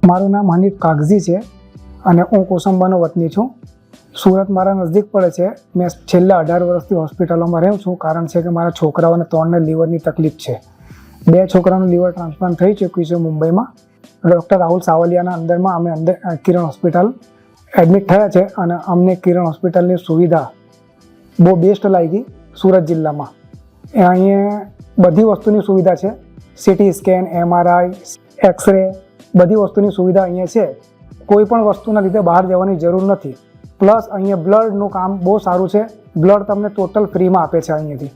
મારું નામ હનીફ કાગઝી છે અને હું કોસંબાનો વતની છું. સુરત મારા નજદીક પડે છે. મેં છેલ્લા 18 વર્ષથી હોસ્પિટલોમાં રહું છું. કારણ છે કે મારા છોકરાઓને 3ને લીવરની તકલીફ છે. 2 છોકરાઓનું લીવર ટ્રાન્સપ્લાન્ટ થઈ ચૂક્યું છે મુંબઈમાં. ડૉક્ટર રાહુલ સાવલિયાના અંદરમાં અમે કિરણ હોસ્પિટલ એડમિટ થયા છે અને અમને કિરણ હોસ્પિટલની સુવિધા બહુ બેસ્ટ લાગી. સુરત જિલ્લામાં અહીંયા બધી વસ્તુની સુવિધા છે. સિટી સ્કેન, MRI, એક્સરે, બધી વસ્તુની સુવિધા અહીંયા છે. કોઈ પણ વસ્તુના લીધે બહાર જવાની જરૂર નથી. પ્લસ અહીંયા બ્લડનું કામ બહુ સારું છે. બ્લડ તમને ટોટલ ફ્રીમાં આપે છે. અહીંયાથી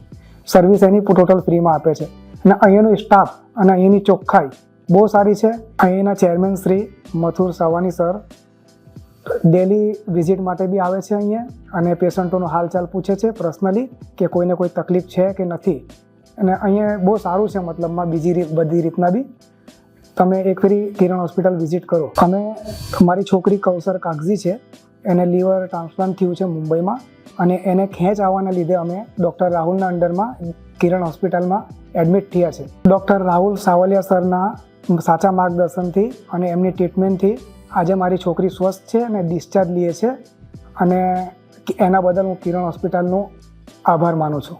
સર્વિસ એની ટોટલ ફ્રીમાં આપે છે. અને અહીંયાનો સ્ટાફ અને અહીંયાની ચોખ્ખાઈ બહુ સારી છે. અહીંયાના chairman Shri Mathur Sawani sir daily visit માટે બી આવે છે અહીંયા અને પેશન્ટોનો હાલચાલ પૂછે છે પર્સનલી કે કોઈને કોઈ તકલીફ છે કે નથી. અને અહીંયા બહુ સારું છે. મતલબમાં બધી રીતના બી તમે એક ફરી કિરણ હોસ્પિટલ વિઝિટ કરો. મારી છોકરી કૌસર કાગઝી છે. એને લીવર ટ્રાન્સપ્લાન્ટ થયું છે મુંબઈમાં અને એને ખેંચ આવવાના લીધે અમે ડૉક્ટર રાહુલના અંડરમાં કિરણ હોસ્પિટલમાં એડમિટ થયા છે. ડૉક્ટર રાહુલ સાવલિયા સરના સાચા માર્ગદર્શનથી અને એમની ટ્રીટમેન્ટથી આજે મારી છોકરી સ્વસ્થ છે અને ડિસ્ચાર્જ લે છે અને એના બદલ હું કિરણ હોસ્પિટલનો આભાર માનું છું.